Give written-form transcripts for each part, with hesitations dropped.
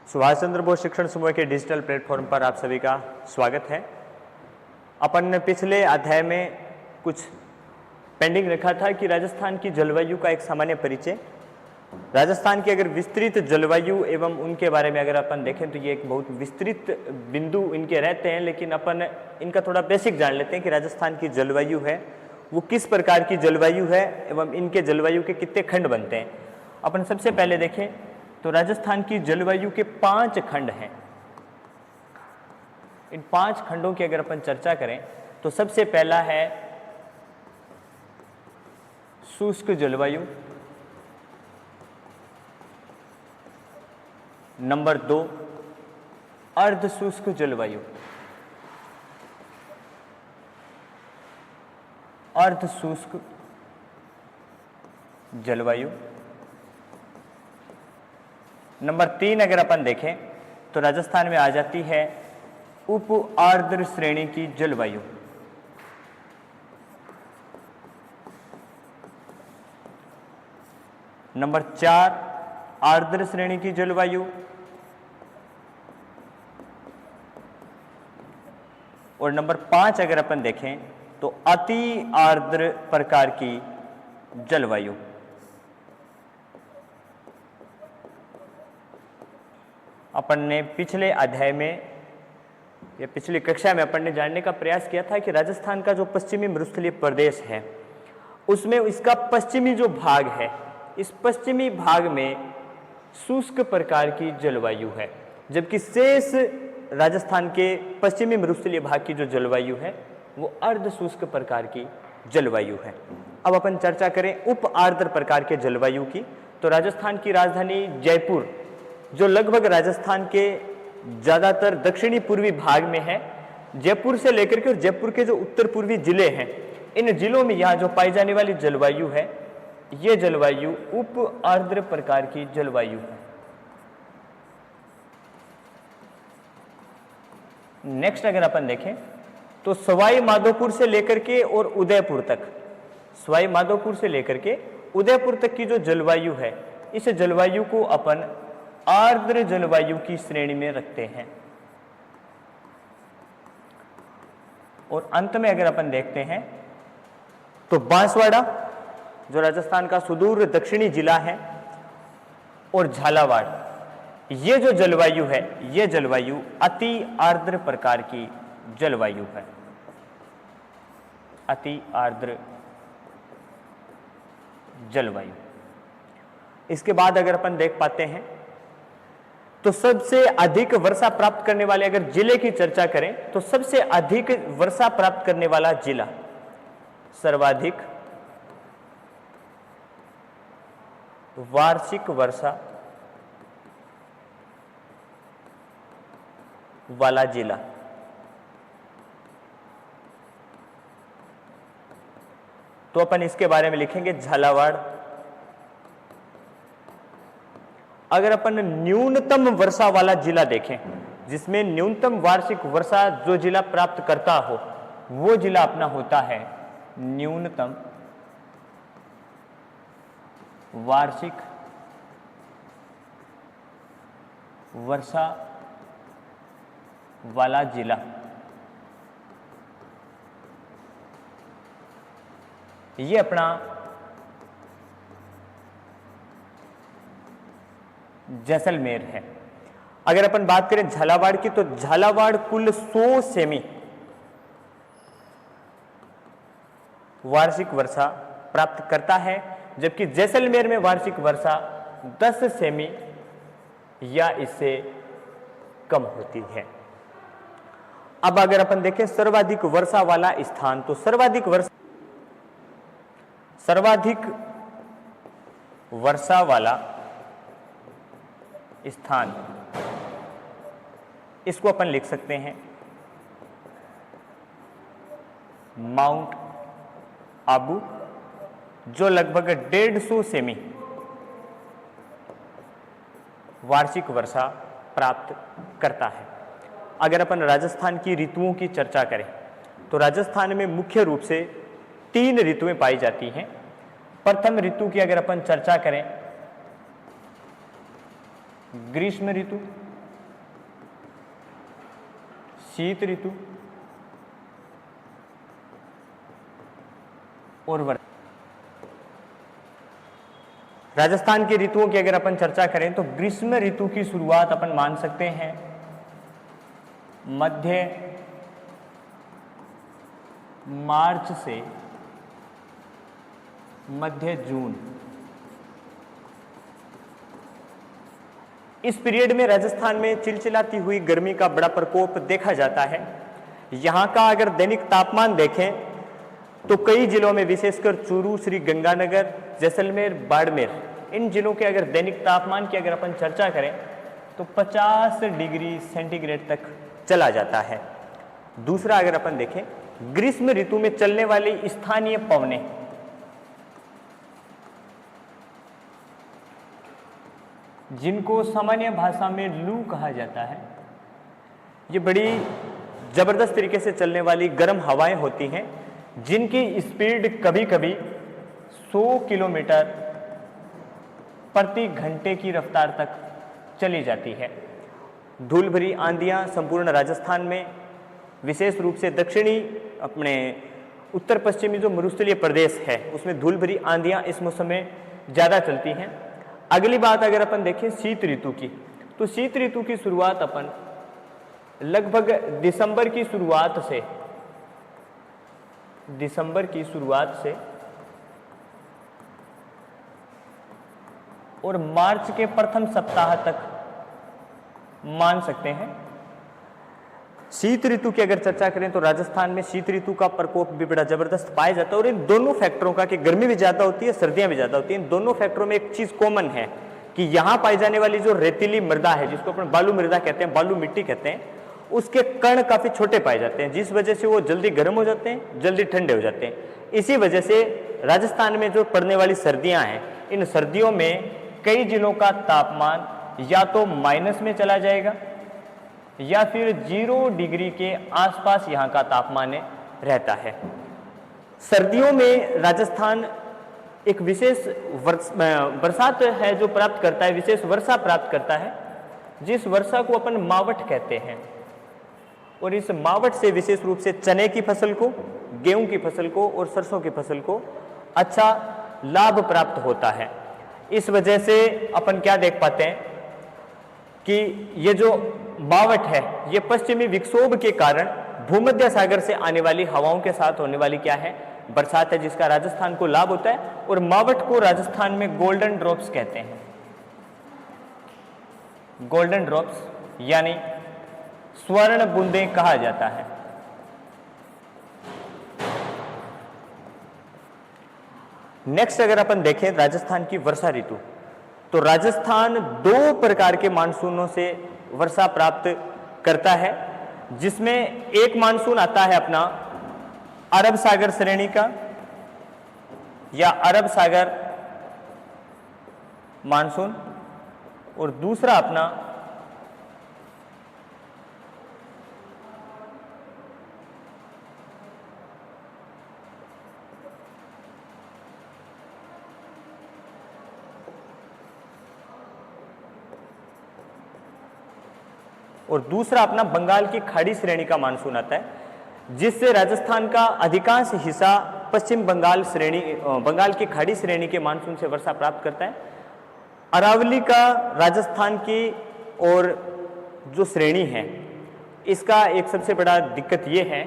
सुभाष चंद्र बोस शिक्षण समूह के डिजिटल प्लेटफॉर्म पर आप सभी का स्वागत है। अपन ने पिछले अध्याय में कुछ पेंडिंग रखा था कि राजस्थान की जलवायु का एक सामान्य परिचय। राजस्थान की अगर विस्तृत जलवायु एवं उनके बारे में अगर अपन देखें तो ये एक बहुत विस्तृत बिंदु इनके रहते हैं, लेकिन अपन इनका थोड़ा बेसिक जान लेते हैं कि राजस्थान की जलवायु है वो किस प्रकार की जलवायु है एवं इनके जलवायु के कितने खंड बनते हैं। अपन सबसे पहले देखें तो राजस्थान की जलवायु के 5 खंड हैं। इन 5 खंडों की अगर अपन चर्चा करें तो सबसे पहला है शुष्क जलवायु, नंबर 2 अर्ध शुष्क जलवायु, अर्ध शुष्क जलवायु, नंबर 3 अगर अपन देखें तो राजस्थान में आ जाती है उप आर्द्र श्रेणी की जलवायु, नंबर 4 आर्द्र श्रेणी की जलवायु और नंबर 5 अगर अपन देखें तो अति आर्द्र प्रकार की जलवायु। अपन ने पिछले अध्याय में या पिछली कक्षा में अपन ने जानने का प्रयास किया था कि राजस्थान का जो पश्चिमी मरुस्थलीय प्रदेश है उसमें इसका पश्चिमी जो भाग है, इस पश्चिमी भाग में शुष्क प्रकार की जलवायु है, जबकि शेष राजस्थान के पश्चिमी मरुस्थलीय भाग की जो जलवायु है वो अर्ध शुष्क प्रकार की जलवायु है। अब अपन चर्चा करें उप आर्द्र प्रकार के जलवायु की, तो राजस्थान की राजधानी जयपुर जो लगभग राजस्थान के ज़्यादातर दक्षिणी पूर्वी भाग में है, जयपुर से लेकर के और जयपुर के जो उत्तर पूर्वी जिले हैं, इन जिलों में यहाँ जो पाई जाने वाली जलवायु है ये जलवायु उप आर्द्र प्रकार की जलवायु है। नेक्स्ट अगर अपन देखें तो सवाई माधोपुर से लेकर के और उदयपुर तक, सवाई माधोपुर से लेकर के उदयपुर तक की जो जलवायु है इस जलवायु को अपन आर्द्र जलवायु की श्रेणी में रखते हैं। और अंत में अगर अपन देखते हैं तो बांसवाड़ा जो राजस्थान का सुदूर दक्षिणी जिला है और झालावाड़, ये जो जलवायु है ये जलवायु अति आर्द्र प्रकार की जलवायु है, अति आर्द्र जलवायु। इसके बाद अगर अपन देख पाते हैं तो सबसे अधिक वर्षा प्राप्त करने वाले अगर जिले की चर्चा करें तो सबसे अधिक वर्षा प्राप्त करने वाला जिला, सर्वाधिक वार्षिक वर्षा वाला जिला, तो अपन इसके बारे में लिखेंगे झालावाड़। अगर अपन न्यूनतम वर्षा वाला जिला देखें जिसमें न्यूनतम वार्षिक वर्षा जो जिला प्राप्त करता हो वो जिला अपना होता है न्यूनतम वार्षिक वर्षा वाला जिला। ये अपना जैसलमेर है। अगर अपन बात करें झालावाड़ की तो झालावाड़ कुल 100 सेमी वार्षिक वर्षा प्राप्त करता है, जबकि जैसलमेर में वार्षिक वर्षा 10 सेमी या इससे कम होती है। अब अगर अपन देखें सर्वाधिक वर्षा वाला स्थान, तो सर्वाधिक वर्षा वाला स्थान इसको अपन लिख सकते हैं माउंट आबू, जो लगभग 150 सेमी वार्षिक वर्षा प्राप्त करता है। अगर अपन राजस्थान की ऋतुओं की चर्चा करें तो राजस्थान में मुख्य रूप से 3 ऋतुएं पाई जाती हैं। प्रथम ऋतु की अगर अपन चर्चा करें ग्रीष्म ऋतु, शीत ऋतु और वर्षा। राजस्थान की ऋतुओं की अगर अपन चर्चा करें तो ग्रीष्म ऋतु की शुरुआत अपन मान सकते हैं मध्य मार्च से मध्य जून। इस पीरियड में राजस्थान में चिलचिलाती हुई गर्मी का बड़ा प्रकोप देखा जाता है। यहाँ का अगर दैनिक तापमान देखें तो कई जिलों में विशेषकर चूरू, श्री गंगानगर, जैसलमेर, बाड़मेर, इन जिलों के अगर दैनिक तापमान की अगर अपन चर्चा करें तो 50 डिग्री सेंटीग्रेड तक चला जाता है। दूसरा अगर अपन देखें ग्रीष्म ऋतु में चलने वाली स्थानीय पवनें, जिनको सामान्य भाषा में लू कहा जाता है, ये बड़ी जबरदस्त तरीके से चलने वाली गर्म हवाएं होती हैं जिनकी स्पीड कभी कभी 100 किलोमीटर प्रति घंटे की रफ्तार तक चली जाती है। धूल भरी आंधियां संपूर्ण राजस्थान में, विशेष रूप से दक्षिणी अपने उत्तर पश्चिमी जो मरुस्थलीय प्रदेश है उसमें धूल भरी आंधियां इस मौसम में ज़्यादा चलती हैं। अगली बात अगर अपन देखें शीत ऋतु की, तो शीत ऋतु की शुरुआत अपन लगभग दिसंबर की शुरुआत से और मार्च के प्रथम सप्ताह तक मान सकते हैं। शीत ऋतु की अगर चर्चा करें तो राजस्थान में शीत ऋतु का प्रकोप भी बड़ा जबरदस्त पाया जाता है और इन दोनों फैक्टरों का कि गर्मी भी ज्यादा होती है, सर्दियां भी ज्यादा होती हैं, इन दोनों फैक्टरों में एक चीज कॉमन है कि यहाँ पाई जाने वाली जो रेतीली मृदा है, जिसको अपन बालू मृदा कहते हैं, बालू मिट्टी कहते हैं, उसके कण काफी छोटे पाए जाते हैं, जिस वजह से वो जल्दी गर्म हो जाते हैं, जल्दी ठंडे हो जाते हैं। इसी वजह से राजस्थान में जो पड़ने वाली सर्दियां हैं, इन सर्दियों में कई जिलों का तापमान या तो माइनस में चला जाएगा या फिर 0 डिग्री के आसपास यहाँ का तापमान रहता है। सर्दियों में राजस्थान एक विशेष बरसात है जो प्राप्त करता है, विशेष वर्षा प्राप्त करता है, जिस वर्षा को अपन मावठ कहते हैं। और इस मावठ से विशेष रूप से चने की फसल को, गेहूं की फसल को और सरसों की फसल को अच्छा लाभ प्राप्त होता है। इस वजह से अपन क्या देख पाते हैं कि ये जो मावठ है ये पश्चिमी विक्षोभ के कारण भूमध्य सागर से आने वाली हवाओं के साथ होने वाली क्या है, बरसात है, जिसका राजस्थान को लाभ होता है। और मावठ को राजस्थान में गोल्डन ड्रॉप्स कहते हैं। गोल्डन ड्रॉप्स यानी स्वर्ण बूंदें कहा जाता है। नेक्स्ट अगर अपन देखें राजस्थान की वर्षा ऋतु, तो राजस्थान 2 प्रकार के मानसूनों से वर्षा प्राप्त करता है, जिसमें एक मानसून आता है अपना अरब सागर श्रेणी का या अरब सागर मानसून, और दूसरा अपना अपना बंगाल की खाड़ी श्रेणी का मानसून आता है, जिससे राजस्थान का अधिकांश हिस्सा पश्चिम बंगाल की खाड़ी श्रेणी के मानसून से वर्षा प्राप्त करता है। अरावली का राजस्थान की और जो श्रेणी है, इसका एक सबसे बड़ा दिक्कत ये है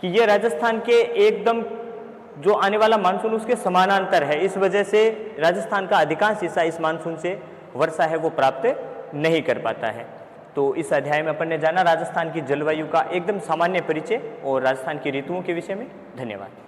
कि ये राजस्थान के एकदम जो आने वाला मानसून उसके समानांतर है। इस वजह से राजस्थान का अधिकांश हिस्सा इस मानसून से वर्षा है वो प्राप्त नहीं कर पाता है। तो इस अध्याय में अपन ने जाना राजस्थान की जलवायु का एकदम सामान्य परिचय और राजस्थान की ऋतुओं के विषय में। धन्यवाद।